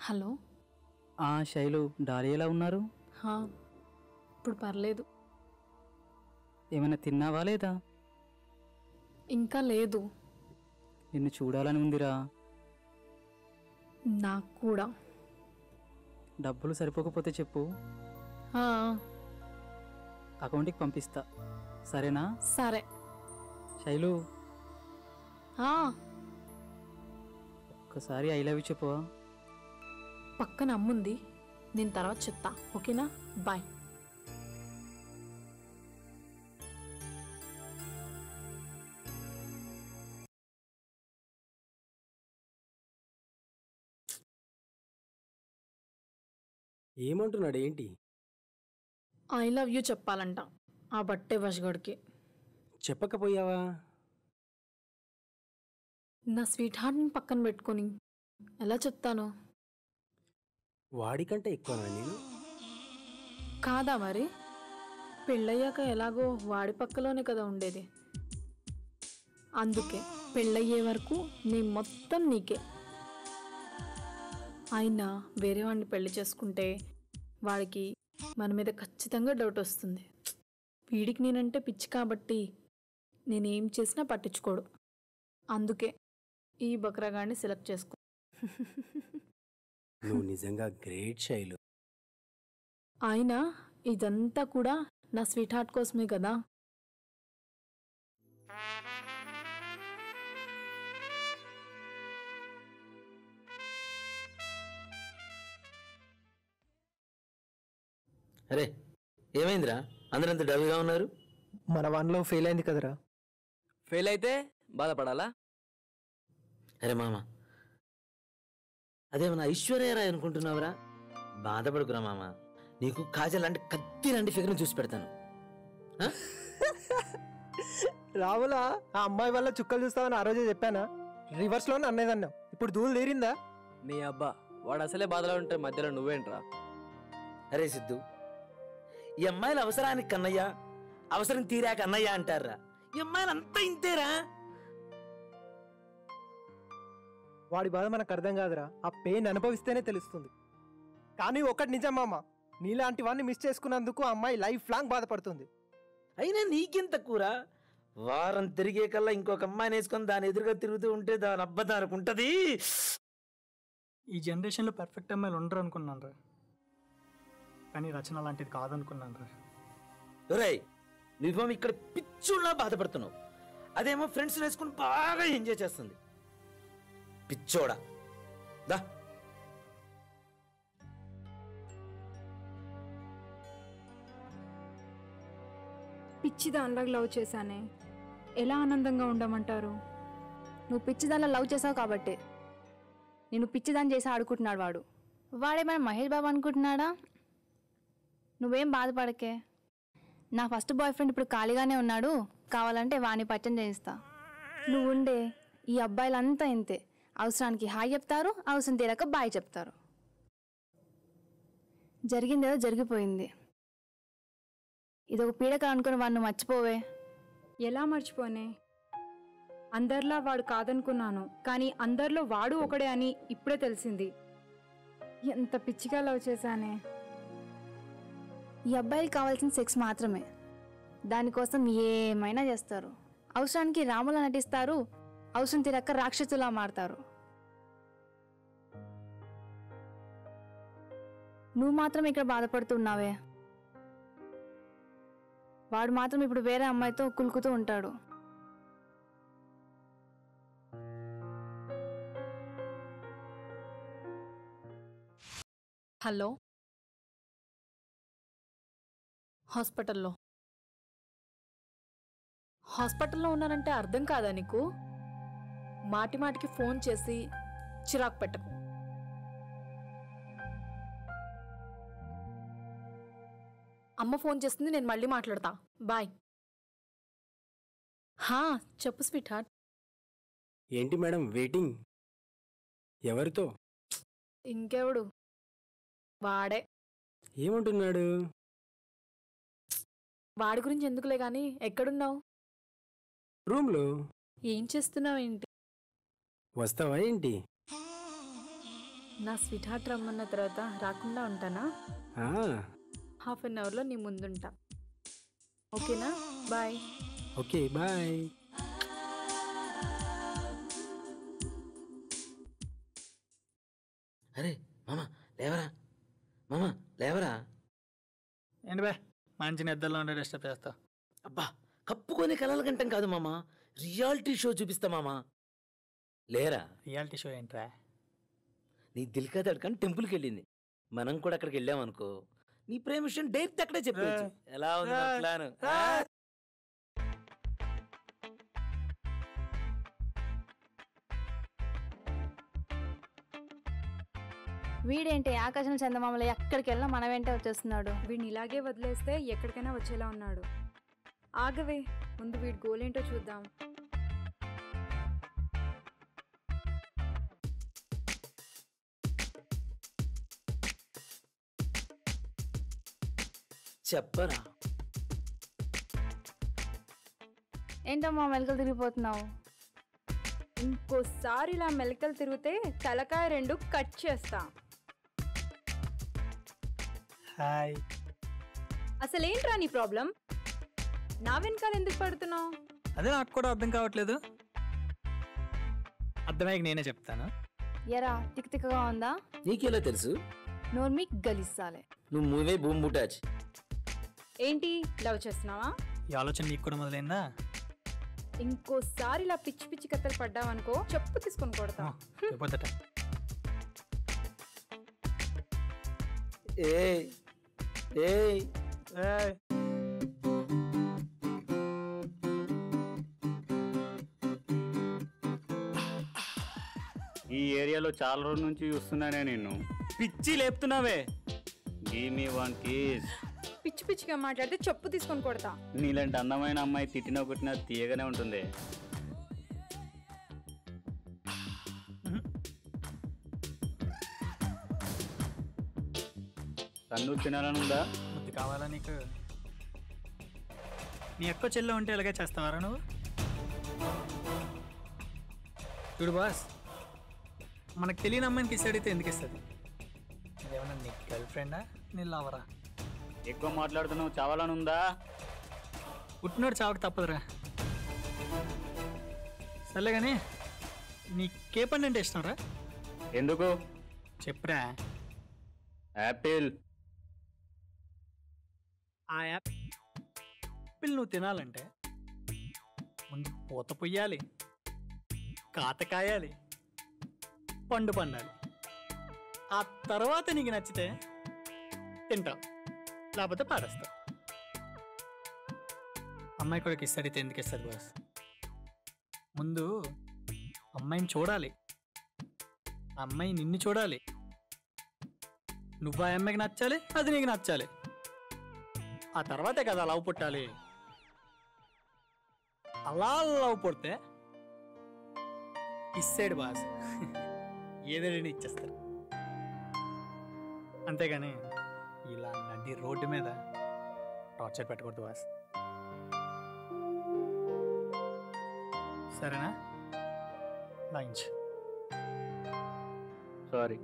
Hello. Shailu, daddy ఎలా ఉన్నారు? ఇప్పుడు పర్లేదు. ఏమైనా తిన్నావా లేదా? ఇంకా లేదు. నిన్ను చూడాలని ఉందిరా. నాకు కూడా. డబ్బులు సరిపోకపోతే చెప్పు, అకౌంట్కి పంపిస్తా, సరేనా? సరే. శైలు, ఒక్కసారి ఐ లవ్ యూ చెప్పు. పక్కన అమ్ముంది, నేను తర్వాత చెప్తా, ఓకేనా? బాయ్. ఏమంటున్నాడు ఏంటి? ఐ లవ్ యూ చెప్పాలంట ఆ బట్టే వశగడికి. చెప్పకపోయావా? నా స్వీట్ హార్ట్ని పక్కన పెట్టుకొని ఎలా చెప్తాను? వాడికంటే ఎక్కువనా నేను? కాదా మరి? పెళ్ళయ్యాక ఎలాగో వాడి పక్కలోనే కదా ఉండేది. అందుకే పెళ్ళయ్యే వరకు నీ మొత్తం నీకే. అయినా వేరే వాడిని పెళ్లి చేసుకుంటే వాడికి మన మీద ఖచ్చితంగా డౌట్ వస్తుంది. వీడికి నేనంటే పిచ్చి కాబట్టి నేనేం చేసినా పట్టించుకోడు. అందుకే ఈ బక్రాగాడిని సెలెక్ట్ చేసుకో. నువ్వు నిజంగా గ్రేట్ శైలు. అయినా ఇదంతా కూడా నా స్వీట్ హార్ట్ కోసమే కదా. అరే ఏమైందిరా, అందరంత డల్గా ఉన్నారు? మన వన్లో ఫెయిల్ అయింది కదరా. ఫెయిల్ అయితే బాధపడాలా? అరే మామ, అదేమన్నా ఐశ్వర్యరాయ్ అనుకుంటున్నావురా? బాధపడుకురా మామ, నీకు కాజల్ లాంటి కత్తి లాంటి ఫిగర్ని చూసి పెడతాను. రావులా, ఆ అమ్మాయి వల్ల చుక్కలు చూస్తావని ఆ రోజే చెప్పానా? రివర్స్లోనే అన్నేదన్నావు, ఇప్పుడు దూలు తీరిందా? నీ అబ్బా, వాడు అసలే బాధలో ఉంటే మధ్యలో నువ్వేంట్రా? అరే సిద్ధు, ఈ అమ్మాయిల అవసరానికి కన్నయ్య, అవసరం తీరాక అన్నయ్య అంటారా? ఈ అమ్మాయిలు అంతా ఇంతేరా. వాడి బాధ మనకు అర్థం కాదురా, ఆ పెయిన్ అనుభవిస్తేనే తెలుస్తుంది. కానీ ఒకటి నిజం మామ, నీలాంటి వాడిని మిస్ చేసుకున్నందుకు ఆ అమ్మాయి లైఫ్ లాంగ్ బాధపడుతుంది. అయినా నీకెంత కూరా? వారం తిరిగే కల్లా ఇంకొక అమ్మాయిని వేసుకొని దాని ఎదురుగా తిరుగుతూ ఉంటే దాని అబ్బదానికి ఉంటుంది. ఈ జనరేషన్లో పర్ఫెక్ట్ అమ్మాయిలు ఉండరు అనుకున్నాను రా, కానీ రచన లాంటిది కాదనుకున్నాను రా. ఒరేయ్, నువ్వేమో ఇక్కడ పిచ్చోళ్ళ బాధపడుతున్నావు, అదేమో ఫ్రెండ్స్ వేసుకుని బాగా ఎంజాయ్ చేస్తుంది. పిచ్చోడా దా. పిచ్చిదానిలాగా లవ్ చేశానే, ఎలా ఆనందంగా ఉండమంటారు? నువ్వు పిచ్చిదానిలా లవ్ చేసావు కాబట్టి నేను పిచ్చిదాన్ని చేసి ఆడుకుంటున్నాడు వాడు. వాడేమైనా మహేష్ బాబు అనుకుంటున్నాడా? నువ్వేం బాధపడకే, నా ఫస్ట్ బాయ్ ఫ్రెండ్ ఇప్పుడు ఖాళీగానే ఉన్నాడు, కావాలంటే వాణ్ణి పరిచయం చేయిస్తా. నువ్వు ఉండే ఈ అబ్బాయిలంతా ఇంతే, అవసరానికి హాయ్ చెప్తారు, అవసరం తీరాక బాయ్ చెప్తారు. జరిగిందేదో జరిగిపోయింది, ఇదొక పీడక అనుకుని వాడిని మర్చిపోవే. ఎలా మర్చిపోనే? అందరిలా వాడు కాదనుకున్నాను, కానీ అందరిలో వాడు ఒకడే అని ఇప్పుడే తెలిసింది. ఎంత పిచ్చిగా లవ్ చేశానే. ఈ అబ్బాయికి కావాల్సిన సెక్స్ మాత్రమే, దానికోసం ఏమైనా చేస్తారు. అవసరానికి రాములా నటిస్తారు, అవసరం తీరక్క రాక్షసులా మారుతారు. నువ్వు మాత్రం ఇక్కడ బాధపడుతున్నావే, వాడు మాత్రం ఇప్పుడు వేరే అమ్మాయితో కులుకుతూ ఉంటాడు. హలో. హాస్పిటల్లో ఉన్నానంటే అర్థం కాదా నీకు? మాటి మాటికి ఫోన్ చేసి చిరాకు పెట్టకు. అమ్మ ఫోన్ చేస్తుంది, నేను మళ్ళీ మాట్లాడతా, బాయ్. చెప్పు స్వీట్ హార్ట్. ఏంటి మేడం వెయిటింగ్? ఎవరితో? ఇంకెవడు, వాడే. ఏమంటున్నాడు? వాడి గురించి ఎందుకులే గాని, ఎక్కడున్నావు? రూమ్లో. ఏం చేస్తున్నావు ఏంటి? వస్తావా ఏంటి? నా స్వీట్ హార్ట్ రమ్మన్న తర్వాత రాకుండా ఉంటానా? ఆ, హాఫ్ అన్ అవర్లో నీ ముందుంటా. ఓకేనా? బాయ్. Okay bye. అరే మామ లేవరా, మామ లేవరా. ఏంటి బే మంచి నిద్రలో ఉండే డిస్టర్బ్ చేస్తా. అబ్బా కప్పుకొని కలలు గంటం కాదు మామ, రియాలిటీ షో చూపిస్తా మామ. లేరా. రియాలిటీ షో ఏంట్రా? నీ దిల్కా దడ్కన్ టెంపుల్కి వెళ్ళింది, మనం కూడా అక్కడికి వెళ్ళామనుకో నీ ప్రేమ విషయం డైరెక్ట్ అక్కడే చెప్పవచ్చు. ఎలా ఉంది నా ప్లాన్? వీడేంటి ఆకాశం చందమామలో ఎక్కడికి వెళ్ళినా మన వెంటే వచ్చేస్తున్నాడు. వీడిని ఇలాగే వదిలేస్తే ఎక్కడికైనా వచ్చేలా ఉన్నాడు. ఆగవే, ముందు వీడి గోల్ ఏంటో చూద్దాం. చెప్పరా. ఏంటమ్మా మెలకలు తిరిగిపోతున్నావు? ఇంకోసారి ఇలా మెలకలు తిరిగితే తలకాయ 2 కట్ చేస్తా. హాయ్. అసలేంట్రా నీ ప్రాబ్లం? నా వెనకాల ఎందుకు పడుతున్నావు? అదే నాకు కూడా అర్థం కావట్లేదు. అర్థమయ్యాక నేనే చెప్తాను. ఎరా తిక్ తిక్కగా ఉందా? నీకెలా తెలుసు? నోర్మి గలిస్తాలే. నువ్వు మూవే బూమ్ బుటాచ్. ఏంటి లవ్ చేస్తున్నావా? ఈ ఆలోచన నీకు కూడా మొదలైందా? ఇంకోసారి ఇలా పిచ్చి పిచ్చి కత్తలు పడ్డావనుకో చెప్పు తీసుకొని కొడతా. అయిపోతట. ఏయ్ ఏయ్ ఏయ్. ఈ ఏరియాలో చాలా రోజుల నుంచి చూస్తున్నానే నిన్ను. పిచ్చి లేపుతున్నావే. Give me one kiss. పిచ్చి పిచ్చిగా మాట్లాడితే చెప్పు తీసుకొని కొడతా. నీలాంటి అందమైన అమ్మాయి తిట్టినా కొట్టినా తీయగానే ఉంటుంది. కన్ను తినాలని ఉందా? ముద్దు కావాలా నీకు? నీ ఎక్కువ చెల్లె ఉంటే ఇలాగే చేస్తావారా నువ్వు? చూడు బాస్, మనకు తెలియని అమ్మాయిని కిస్ అడిగితే ఎందుకు ఇస్తుంది? ఏమన్నా నీ గర్ల్ ఫ్రెండా నీ లవరా? ఎక్కువ మాట్లాడుతున్నావు, చావాలని ఉందా? పుట్టినోడు చావక తప్పదురా. సర్లే కానీ నీకే పండు అంటే ఇష్టం రా? ఎందుకు చెప్పురా. యాపిల్. ఆ యాపిల్ నువ్వు తినాలంటే ముందు పూత పొయ్యాలి, కాత కాయాలి, పండు పండాలి. ఆ తర్వాత నీకు నచ్చితే తింటావు, లేకపోతే పారేస్తావు. అమ్మాయి కూడా కిస్ అడిగితే ఎందుకు ఇస్తుంది బాస్? ముందు అమ్మాయిని చూడాలి, అమ్మాయి నిన్ను చూడాలి, నువ్వు ఆ అమ్మాయికి నచ్చాలి, అది నీకు నచ్చాలి. ఆ తర్వాతే కదా లవ్ పుట్టాలి. అలా లవ్ పుడితే ఇస్తాడు బాస్, ఏదైనా ఇచ్చేస్తారు. అంతేగాని ఇలా నడి రోడ్డు మీద టార్చర్ పెట్టకూడదు బాస్. సరేనా? లంచ్. సారీ.